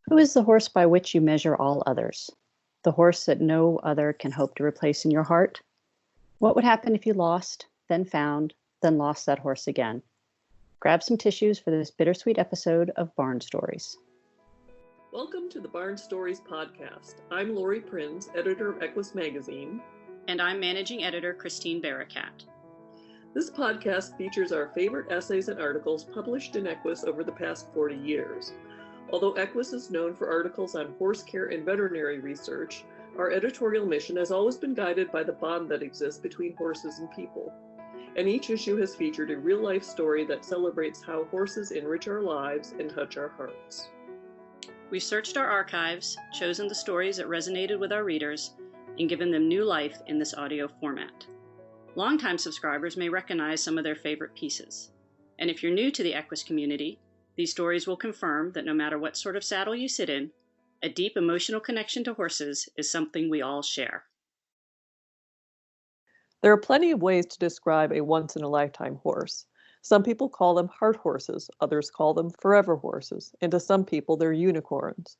Who is the horse by which you measure all others? The horse that no other can hope to replace in your heart? What would happen if you lost, then found, then lost that horse again? Grab some tissues for this bittersweet episode of Barn Stories. Welcome to the Barn Stories podcast. I'm Lori Prinz, editor of Equus Magazine. And I'm managing editor Christine Barakat. This podcast features our favorite essays and articles published in Equus over the past 40 years. Although Equus is known for articles on horse care and veterinary research, our editorial mission has always been guided by the bond that exists between horses and people. And each issue has featured a real-life story that celebrates how horses enrich our lives and touch our hearts. We've searched our archives, chosen the stories that resonated with our readers, and given them new life in this audio format. Longtime subscribers may recognize some of their favorite pieces. And if you're new to the Equus community, these stories will confirm that no matter what sort of saddle you sit in, a deep emotional connection to horses is something we all share. There are plenty of ways to describe a once-in-a-lifetime horse. Some people call them heart horses, others call them forever horses, and to some people they're unicorns.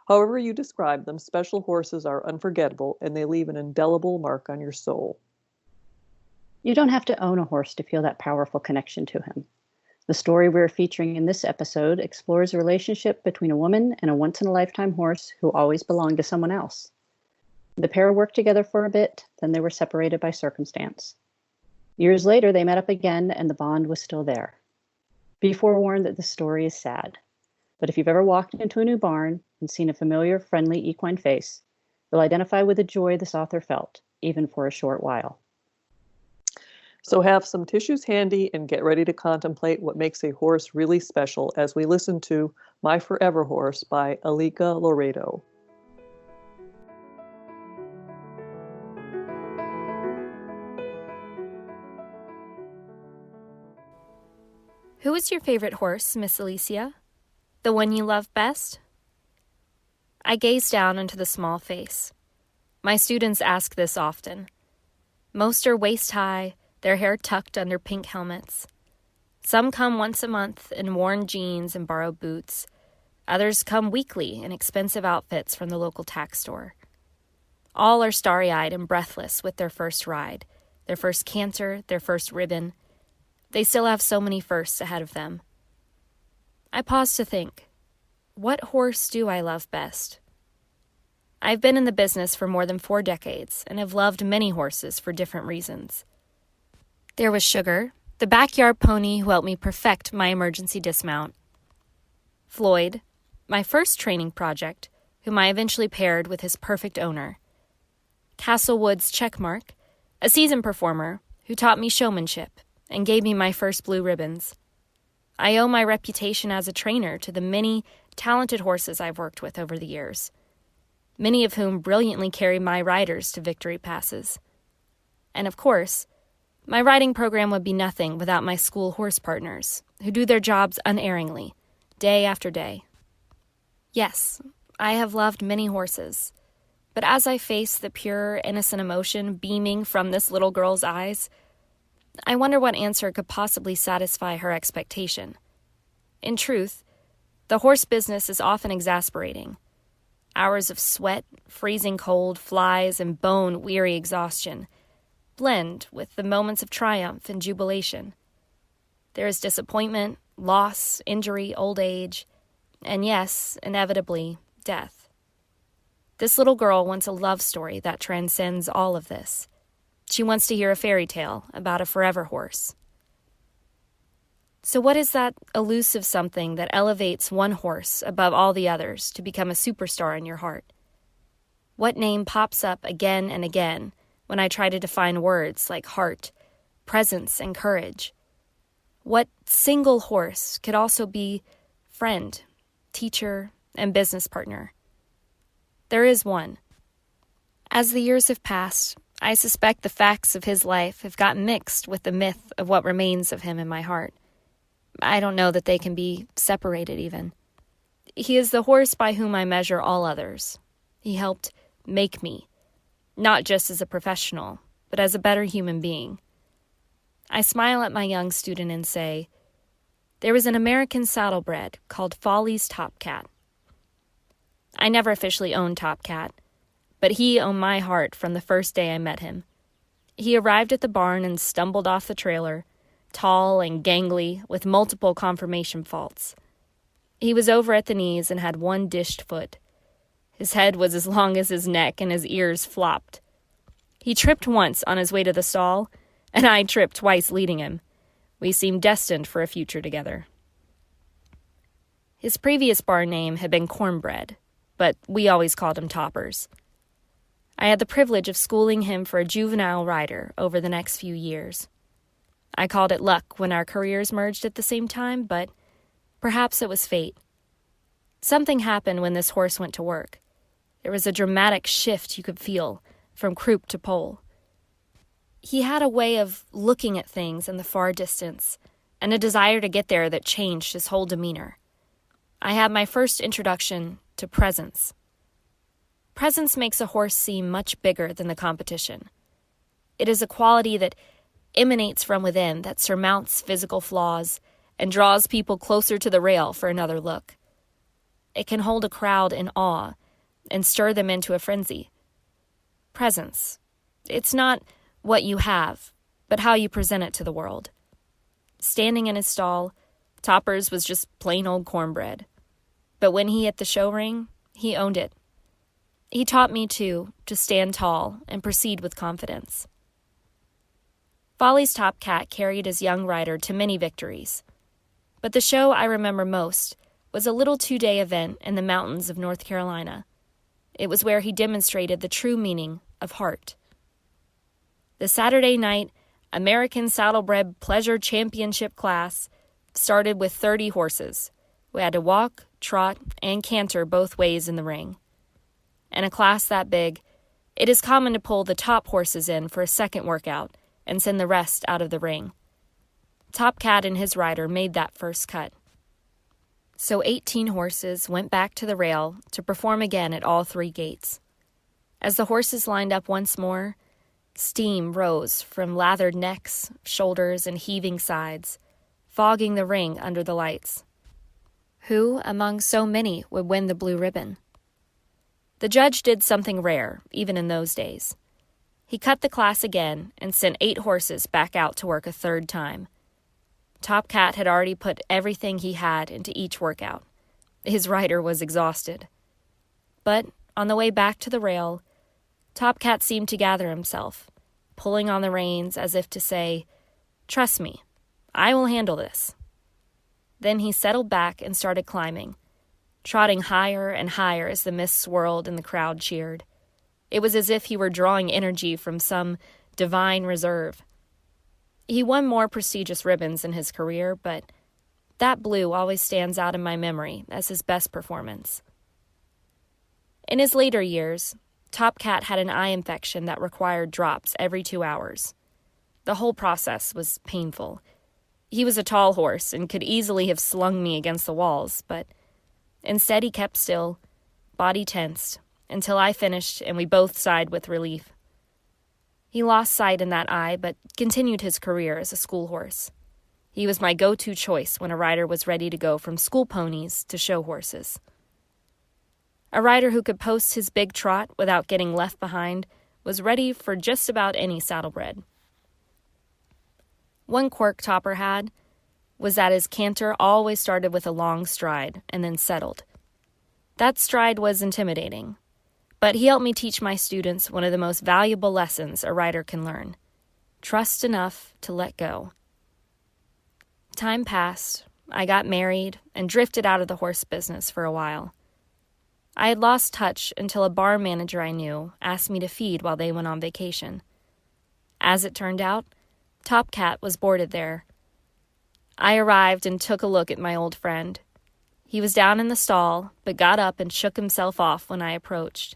However you describe them, special horses are unforgettable and they leave an indelible mark on your soul. You don't have to own a horse to feel that powerful connection to him. The story we're featuring in this episode explores a relationship between a woman and a once-in-a-lifetime horse who always belonged to someone else. The pair worked together for a bit, then they were separated by circumstance. Years later, they met up again and the bond was still there. Be forewarned that the story is sad, but if you've ever walked into a new barn and seen a familiar, friendly equine face, you'll identify with the joy this author felt, even for a short while. So have some tissues handy and get ready to contemplate what makes a horse really special as we listen to My Forever Horse by Alika Loredo. Who is your favorite horse, Miss Alicia? The one you love best? I gaze down into the small face. My students ask this often. Most are waist-high, their hair tucked under pink helmets. Some come once a month in worn jeans and borrowed boots. Others come weekly in expensive outfits from the local tack store. All are starry-eyed and breathless with their first ride, their first canter, their first ribbon. They still have so many firsts ahead of them. I pause to think, what horse do I love best? I've been in the business for more than 4 decades and have loved many horses for different reasons. There was Sugar, the backyard pony who helped me perfect my emergency dismount. Floyd, my first training project, whom I eventually paired with his perfect owner. Castlewood's Checkmark, a seasoned performer who taught me showmanship and gave me my first blue ribbons. I owe my reputation as a trainer to the many talented horses I've worked with over the years, many of whom brilliantly carry my riders to victory passes. And of course, my riding program would be nothing without my school horse partners, who do their jobs unerringly, day after day. Yes, I have loved many horses, but as I face the pure, innocent emotion beaming from this little girl's eyes, I wonder what answer could possibly satisfy her expectation. In truth, the horse business is often exasperating. Hours of sweat, freezing cold, flies, and bone-weary exhaustion blend with the moments of triumph and jubilation. There is disappointment, loss, injury, old age, and yes, inevitably, death. This little girl wants a love story that transcends all of this. She wants to hear a fairy tale about a forever horse. So what is that elusive something that elevates one horse above all the others to become a superstar in your heart? What name pops up again and again when I try to define words like heart, presence, and courage? What single horse could also be friend, teacher, and business partner? There is one. As the years have passed, I suspect the facts of his life have gotten mixed with the myth of what remains of him in my heart. I don't know that they can be separated even. He is the horse by whom I measure all others. He helped make me, not just as a professional, but as a better human being. I smile at my young student and say, there was an American saddlebred called Folly's Topcat. I never officially owned Top Cat, but he owned my heart from the first day I met him. He arrived at the barn and stumbled off the trailer, tall and gangly, with multiple conformation faults. He was over at the knees and had one dished foot. His head was as long as his neck and his ears flopped. He tripped once on his way to the stall, and I tripped twice leading him. We seemed destined for a future together. His previous barn name had been Cornbread, but we always called him Toppers. I had the privilege of schooling him for a juvenile rider over the next few years. I called it luck when our careers merged at the same time, but perhaps it was fate. Something happened when this horse went to work. There was a dramatic shift you could feel from croup to pole. He had a way of looking at things in the far distance and a desire to get there that changed his whole demeanor. I had my first introduction to presence. Presence makes a horse seem much bigger than the competition. It is a quality that emanates from within, that surmounts physical flaws and draws people closer to the rail for another look. It can hold a crowd in awe and stir them into a frenzy. Presence. It's not what you have, but how you present it to the world. Standing in his stall, Toppers was just plain old Cornbread. But when he hit the show ring, he owned it. He taught me, too, to stand tall and proceed with confidence. Folly's Top Cat carried his young rider to many victories. But the show I remember most was a little 2-day event in the mountains of North Carolina. It was where he demonstrated the true meaning of heart. The Saturday night American Saddlebred Pleasure Championship class started with 30 horses who had to walk, trot, and canter both ways in the ring. In a class that big, it is common to pull the top horses in for a second workout and send the rest out of the ring. Top Cat and his rider made that first cut. So 18 horses went back to the rail to perform again at all 3 gates. As the horses lined up once more, steam rose from lathered necks, shoulders, and heaving sides, fogging the ring under the lights. Who, among so many, would win the blue ribbon? The judge did something rare, even in those days. He cut the class again and sent 8 horses back out to work a third time. Top Cat had already put everything he had into each workout. His rider was exhausted. But on the way back to the rail, Top Cat seemed to gather himself, pulling on the reins as if to say, "Trust me, I will handle this." Then he settled back and started climbing, trotting higher and higher as the mist swirled and the crowd cheered. It was as if he were drawing energy from some divine reserve. He won more prestigious ribbons in his career, but that blue always stands out in my memory as his best performance. In his later years, Top Cat had an eye infection that required drops every 2 hours. The whole process was painful. He was a tall horse and could easily have slung me against the walls, but instead he kept still, body tensed, until I finished and we both sighed with relief. He lost sight in that eye, but continued his career as a school horse. He was my go-to choice when a rider was ready to go from school ponies to show horses. A rider who could post his big trot without getting left behind was ready for just about any saddlebred. One quirk Topper had was that his canter always started with a long stride and then settled. That stride was intimidating, but he helped me teach my students one of the most valuable lessons a rider can learn: trust enough to let go. Time passed, I got married, and drifted out of the horse business for a while. I had lost touch until a barn manager I knew asked me to feed while they went on vacation. As it turned out, Top Cat was boarded there. I arrived and took a look at my old friend. He was down in the stall, but got up and shook himself off when I approached.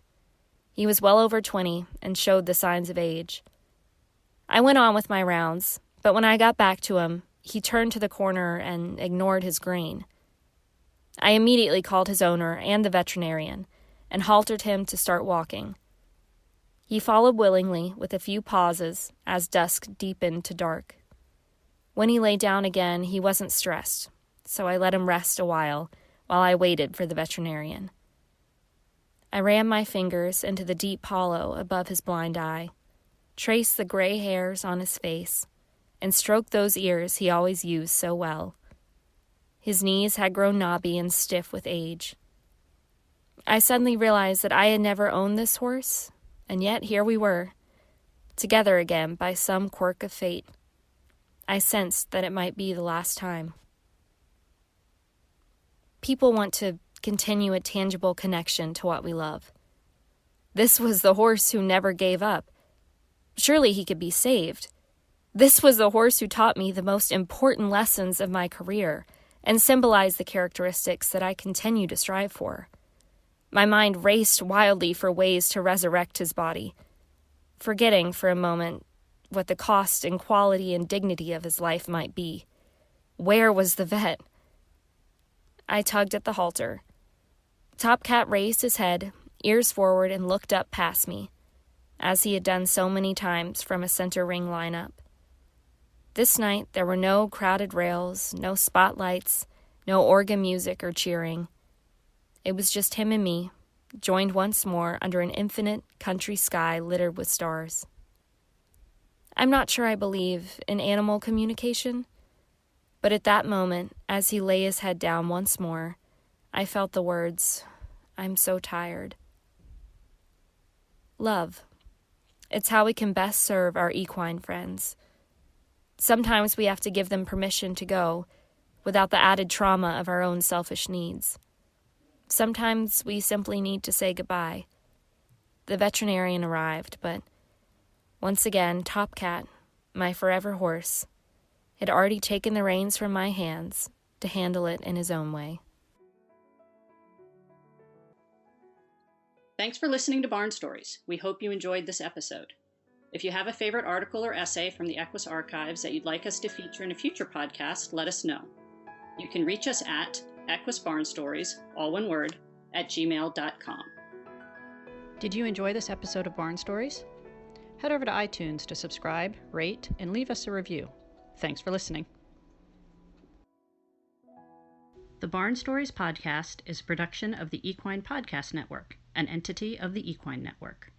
He was well over 20 and showed the signs of age. I went on with my rounds, but when I got back to him, he turned to the corner and ignored his grain. I immediately called his owner and the veterinarian and haltered him to start walking. He followed willingly with a few pauses as dusk deepened to dark. When he lay down again, he wasn't stressed, so I let him rest a while I waited for the veterinarian. I ran my fingers into the deep hollow above his blind eye, traced the gray hairs on his face, and stroked those ears he always used so well. His knees had grown knobby and stiff with age. I suddenly realized that I had never owned this horse, and yet here we were, together again by some quirk of fate. I sensed that it might be the last time. People want to continue a tangible connection to what we love. This was the horse who never gave up. Surely he could be saved. This was the horse who taught me the most important lessons of my career and symbolized the characteristics that I continue to strive for. My mind raced wildly for ways to resurrect his body, forgetting for a moment what the cost and quality and dignity of his life might be. Where was the vet? I tugged at the halter. Top Cat raised his head, ears forward, and looked up past me, as he had done so many times from a center ring lineup. This night there were no crowded rails, no spotlights, no organ music or cheering. It was just him and me, joined once more under an infinite country sky littered with stars. I'm not sure I believe in animal communication, but at that moment, as he lay his head down once more, I felt the words, "I'm so tired." Love. It's how we can best serve our equine friends. Sometimes we have to give them permission to go, without the added trauma of our own selfish needs. Sometimes we simply need to say goodbye. The veterinarian arrived, but once again, Top Cat, my forever horse, had already taken the reins from my hands to handle it in his own way. Thanks for listening to Barn Stories. We hope you enjoyed this episode. If you have a favorite article or essay from the Equus archives that you'd like us to feature in a future podcast, let us know. You can reach us at equusbarnstories, all one word, @gmail.com. Did you enjoy this episode of Barn Stories? Head over to iTunes to subscribe, rate, and leave us a review. Thanks for listening. The Barn Stories podcast is a production of the Equine Podcast Network, an entity of the Equine Network.